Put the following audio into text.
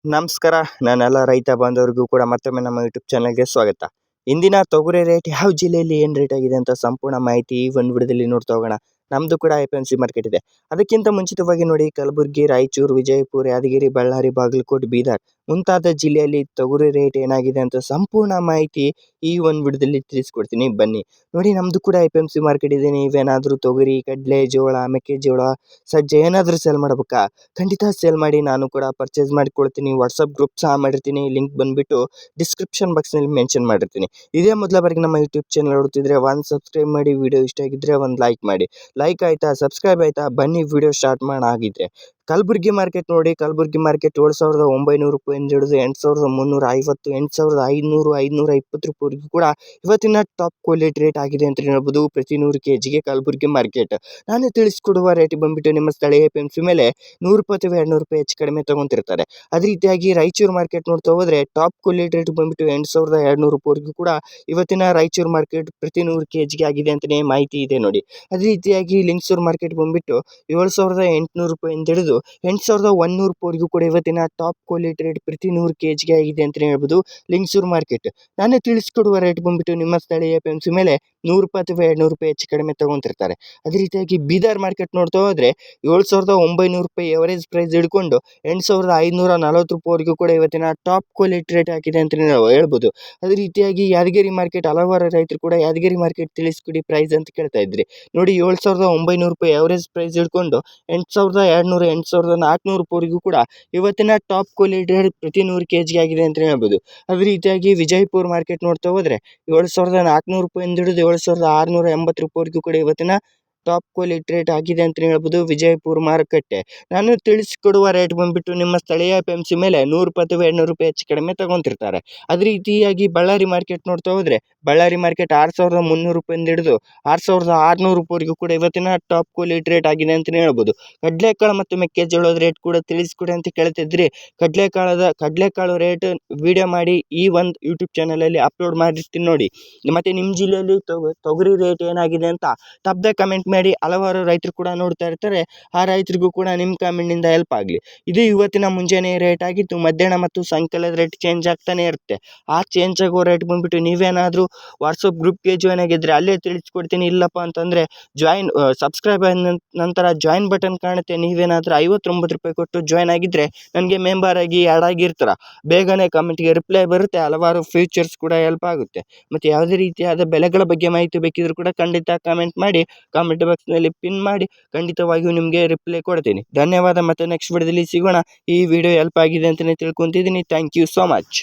ನಮಸ್ಕಾರ. ನನ್ನೆಲ್ಲ ರೈತ ಬಾಂಧವರಿಗೂ ಕೂಡ ಮತ್ತೊಮ್ಮೆ ನಮ್ಮ ಯೂಟ್ಯೂಬ್ ಚಾನಲ್ಗೆ ಸ್ವಾಗತ. ಇಂದಿನ ತೊಗರಿ ರೇಟ್ ಯಾವ ಜಿಲ್ಲೆಯಲ್ಲಿ ಏನು ರೇಟ್ ಆಗಿದೆ ಅಂತ ಸಂಪೂರ್ಣ ಮಾಹಿತಿ ಈ ಒಂದು ವಿಡಿಯೋದಲ್ಲಿ ನೋಡ್ತಾ ಹೋಗೋಣ. ನಮ್ಮದು ಕೂಡ APMC ಮಾರ್ಕೆಟ್ ಇದೆ. ಅದಕ್ಕಿಂತ ಮುಂಚಿತವಾಗಿ ನೋಡಿ, ಕಲಬುರಗಿ, ರಾಯಚೂರು, ವಿಜಯಪುರ, ಯಾದಗಿರಿ, ಬಳ್ಳಾರಿ, ಬಾಗಲಕೋಟೆ, ಬೀದರ್ ಮುಂತಾದ ಜಿಲ್ಲೆಯಲ್ಲಿ ತೊಗರಿ ರೇಟ್ ಏನಾಗಿದೆ ಅಂತ ಸಂಪೂರ್ಣ ಮಾಹಿತಿ ಈ ಒಂದು ವಿಡಿಯೋದಲ್ಲಿ ತಿಳಿಸ್ಕೊಡ್ತೀನಿ, ಬನ್ನಿ. ನೋಡಿ, ನಮ್ಮದು ಕೂಡ APMC ಮಾರ್ಕೆಟ್ ಇದೆ. ನೀವೇನಾದರೂ ತೊಗರಿ, ಕಡಲೆ, ಜೋಳ, ಮೆಕ್ಕೆಜೋಳ, ಸಜ್ಜೆ ಏನಾದರೂ ಸೇಲ್ ಮಾಡಬೇಕಾ? ಖಂಡಿತ ಸೇಲ್ ಮಾಡಿ, ನಾನು ಕೂಡ ಪರ್ಚೇಸ್ ಮಾಡಿಕೊಳ್ತೀನಿ. ವಾಟ್ಸಪ್ ಗ್ರೂಪ್ ಸಹ ಮಾಡಿರ್ತೀನಿ. ಲಿಂಕ್ ಬಂದುಬಿಟ್ಟು ಡಿಸ್ಕ್ರಿಪ್ಷನ್ ಬಾಕ್ಸ್ನಲ್ಲಿ ಮೆನ್ಷನ್ ಮಾಡಿರ್ತೀನಿ. ಇದೇ ಮೊದಲ ಬಾರಿಗೆ ನಮ್ಮ ಯೂಟ್ಯೂಬ್ ಚಾನಲ್ ನೋಡುತ್ತಿದ್ದರೆ ಒಂದು ಸಬ್ಸ್ಕ್ರೈಬ್ ಮಾಡಿ, ವಿಡಿಯೋ ಇಷ್ಟ ಆಗಿದ್ದರೆ ಒಂದು ಲೈಕ್ ಮಾಡಿ. ಲೈಕ್ ಆಯಿತಾ, ಸಬ್ಸ್ಕ್ರೈಬ್ ಆಯಿತಾ? ಬನ್ನಿ ವಿಡಿಯೋ ಸ್ಟಾರ್ಟ್ ಮಾಡೋಣ. ಆಗಿದ್ದರೆ ಕಲಬುರಗಿ ಮಾರ್ಕೆಟ್ ನೋಡಿ, ಕಲಬುರಗಿ ಮಾರ್ಕೆಟ್ 7,900 ರೂಪಾಯಿಂದ ಹಿಡಿದು 8,350, 8,500, 520 ರೂಪಾಯಿವರೆಗೂ ಕೂಡ ಇವತ್ತಿನ ಟಾಪ್ ಕ್ವಾಲಿಟಿ ರೇಟ್ ಆಗಿದೆ ಅಂತ ಹೇಳ್ಬೋದು. ಪ್ರತಿ 100 kgಗೆ ಕಲಬುರಗಿ ಮಾರ್ಕೆಟ್ ನಾನು ತಿಳಿಸ್ಕೊಡುವ ರೇಟ್ ಬಂದುಬಿಟ್ಟು ನಿಮ್ಮ ಸ್ಥಳೀಯ APMC ಮೇಲೆ 100 ರೂಪಾಯಿ ಅಥವಾ 200 ರೂಪಾಯಿ ಹೆಚ್ಚು ಕಡಿಮೆ ತೊಗೊತಿರ್ತಾರೆ. ಅದೇ ರೀತಿಯಾಗಿ ರಾಯಚೂರು ಮಾರ್ಕೆಟ್ ನೋಡ್ತಾ ಹೋದರೆ ಟಾಪ್ ಕ್ವಾಲಿಟಿ ರೇಟ್ ಬಂದುಬಿಟ್ಟು 8,200 ರೂಪಾಯಿವರೆಗೂ ಕೂಡ ಇವತ್ತಿನ ರಾಯಚೂರು ಮಾರ್ಕೆಟ್ ಪ್ರತಿ 100 kgಗೆ ಆಗಿದೆ ಅಂತಲೇ ಮಾಹಿತಿ ಇದೆ ನೋಡಿ. ಅದೇ ರೀತಿಯಾಗಿ ಲಿಂಗಸೂರು ಮಾರ್ಕೆಟ್ ಬಂದುಬಿಟ್ಟು 7,800 ರೂಪಾಯಿಂದ ಹಿಡಿದು 8,100 ರೂಪಾಯಿವರೆಗೂ ಕೂಡ ಇವತ್ತಿನ ಟಾಪ್ ಕ್ವಾಲಿಟಿ ರೇಟ್ ಪ್ರತಿ 100 kgಗೆ ಆಗಿದೆ ಅಂತಲೇ ಹೇಳ್ಬೋದು. ಲಿಂಗಸೂರು ಮಾರ್ಕೆಟ್ ನಾನು ತಿಳಿಸ್ಕೊಡುವ ರೇಟ್ ಬಂದುಬಿಟ್ಟು ನಿಮ್ಮ ಸ್ಥಳೀಯ APMC ಮೇಲೆ 100 ರೂಪಾಯಿ ಅಥವಾ 200 ರೂಪಾಯಿ ಹೆಚ್ಚು ಕಡಿಮೆ ತೊಗೊತಿರ್ತಾರೆ. ಅದೇ ರೀತಿಯಾಗಿ ಬೀದರ್ ಮಾರ್ಕೆಟ್ ನೋಡ್ತಾ ಹೋದರೆ 7,900 ರೂಪಾಯಿ ಎವರೇಜ್ ಪ್ರೈಸ್ ಹಿಡ್ಕೊಂಡು 8,540 ರೂಪಾಯಿವರೆಗೂ ಕೂಡ ಇವತ್ತಿನ ಟಾಪ್ ಕ್ವಾಲಿಟಿ ರೇಟ್ ಆಗಿದೆ ಅಂತಲೇ ನಾವು ಹೇಳ್ಬೋದು. ಅದೇ ರೀತಿಯಾಗಿ ಯಾದಗಿರಿ ಮಾರ್ಕೆಟ್, ಹಲವಾರು ರೈತರು ಕೂಡ ಯಾದಗಿರಿ ಮಾರ್ಕೆಟ್ ತಿಳಿಸ್ಕೊಡಿ ಪ್ರೈಸ್ ಅಂತ ಕೇಳ್ತಾ ಇದ್ರಿ. ನೋಡಿ, 7,900 ರೂಪಾಯಿ ಎವರೇಜ್ ಪ್ರೈಸ್ ಹಿಡ್ಕೊಂಡು 8,200, 8,400 ರೂಪಾಯಿವರೆಗೂ ಕೂಡ ಇವತ್ತಿನ ಟಾಪ್ ಕ್ವಾಲಿಟಿ ರೇಟ್ ಪ್ರತಿ 100 kgಗೆ ಆಗಿದೆ ಅಂತಲೇ ಹೇಳ್ಬೋದು. ಅದೇ ರೀತಿಯಾಗಿ ವಿಜಯಪುರ ಮಾರ್ಕೆಟ್ ನೋಡ್ತಾ ಹೋದರೆ 7,400 ರೂಪಾಯಿಂದ ಹಿಡಿದು 7,680 ರೂಪಾಯಿವರೆಗೂ ಕೂಡ ಇವತ್ತಿನ ಟಾಪ್ ಕ್ವಾಲಿಟಿ ರೇಟ್ ಆಗಿದೆ ಅಂತಲೇ ಹೇಳ್ಬೋದು. ವಿಜಯಪುರ ಮಾರುಕಟ್ಟೆ ನಾನು ತಿಳಿಸಿಕೊಡುವ ರೇಟ್ ಬಂದುಬಿಟ್ಟು ನಿಮ್ಮ ಸ್ಥಳೀಯ APMC ಮೇಲೆ 100 ರೂಪಾಯಿ ಅಥವಾ 200 ರೂಪಾಯಿ ಹೆಚ್ಚು ಕಡಿಮೆ ತೊಗೊತಿರ್ತಾರೆ. ಅದೇ ರೀತಿಯಾಗಿ ಬಳ್ಳಾರಿ ಮಾರ್ಕೆಟ್ ನೋಡ್ತಾ ಹೋದರೆ ಬಳ್ಳಾರಿ ಮಾರ್ಕೆಟ್ 6,300 ರೂಪಾಯಿಂದ ಹಿಡಿದು 6,600 ರೂಪಾಯಿವರೆಗೂ ಕೂಡ ಇವತ್ತಿನ ಟಾಪ್ ಕ್ವಾಲಿಟಿ ರೇಟ್ ಆಗಿದೆ ಅಂತಲೇ ಹೇಳ್ಬೋದು. ಕಡಲೆಕಾಳು ಮತ್ತು ಮೆಕ್ಕೆಜೋಳದ ರೇಟ್ ಕೂಡ ತಿಳಿಸ್ಕೊಡಿ ಅಂತ ಕೇಳ್ತಿದ್ರಿ. ಕಡಲೆಕಾಳು ರೇಟ್ ವಿಡಿಯೋ ಮಾಡಿ ಈ ಒಂದು ಯೂಟ್ಯೂಬ್ ಚಾನಲಲ್ಲಿ ಅಪ್ಲೋಡ್ ಮಾಡಿರ್ತೀನಿ ನೋಡಿ. ಮತ್ತು ನಿಮ್ಮ ಜಿಲ್ಲೆಯಲ್ಲಿ ತೊಗರಿ ರೇಟ್ ಏನಾಗಿದೆ ಅಂತ ತಪ್ಪದೆ ಕಮೆಂಟ್ ಮಾಡಿ. ಹಲವಾರು ರೈತರು ಕೂಡ ನೋಡ್ತಾ ಇರ್ತಾರೆ. ಆ ರೈತರಿಗೂ ಕೂಡ ನಿಮ್ಮ ಕಾಮೆಂಟ್ನಿಂದ ಹೆಲ್ಪ್ ಆಗಲಿ. ಇದು ಇವತ್ತಿನ ಮುಂಜಾನೆ ರೇಟ್ ಆಗಿತ್ತು. ಮಧ್ಯಾಹ್ನ ಮತ್ತು ಸಾಯಂಕಾಲದ ರೇಟ್ ಚೇಂಜ್ ಆಗ್ತಾನೆ ಇರುತ್ತೆ. ಆ ಚೇಂಜ್ ಆಗೋ ರೇಟ್ ಬಂದುಬಿಟ್ಟು ನೀವೇನಾದರೂ ವಾಟ್ಸಪ್ ಗ್ರೂಪ್ಗೆ ಜಾಯ್ನ್ ಆಗಿದ್ದರೆ ಅಲ್ಲೇ ತಿಳಿಸ್ಕೊಡ್ತೀನಿ. ಇಲ್ಲಪ್ಪ ಅಂತಂದರೆ ಸಬ್ಸ್ಕ್ರೈಬ್ ಆದ ನಂತರ ಜಾಯಿನ್ ಬಟನ್ ಕಾಣುತ್ತೆ. ನೀವೇನಾದರೂ 59 ರೂಪಾಯಿ ಕೊಟ್ಟು ಜಾಯ್ನ್ ಆಗಿದ್ದರೆ ನನಗೆ ಮೆಂಬರ್ ಆಗಿ ಆ್ಯಡ್ ಆಗಿರ್ತೀರ. ಬೇಗನೆ ಕಮೆಂಟ್ಗೆ ರಿಪ್ಲೈ ಬರುತ್ತೆ. ಹಲವಾರು ಫ್ಯೂಚರ್ಸ್ ಕೂಡ ಹೆಲ್ಪ್ ಆಗುತ್ತೆ. ಮತ್ತು ಯಾವುದೇ ರೀತಿಯಾದ ಬೆಲೆಗಳ ಬಗ್ಗೆ ಮಾಹಿತಿ ಬೇಕಿದ್ದರೂ ಕೂಡ ಖಂಡಿತ ಕಮೆಂಟ್ ಮಾಡಿ. ಕಾಮೆಂಟ್ ಬಾಕ್ಸ್ನಲ್ಲಿ ಪಿನ್ ಮಾಡಿ, ಖಂಡಿತವಾಗಿಯೂ ನಿಮಗೆ ರಿಪ್ಲೈ ಕೊಡ್ತೀನಿ. ಧನ್ಯವಾದ. ಮತ್ತು ನೆಕ್ಸ್ಟ್ ವಿಡಿಯೋದಲ್ಲಿ ಸಿಗೋಣ. ಈ ವಿಡಿಯೋ ಹೆಲ್ಪ್ ಆಗಿದೆ ಅಂತಲೇ ತಿಳ್ಕೊತಿದ್ದೀನಿ. Thank you so much.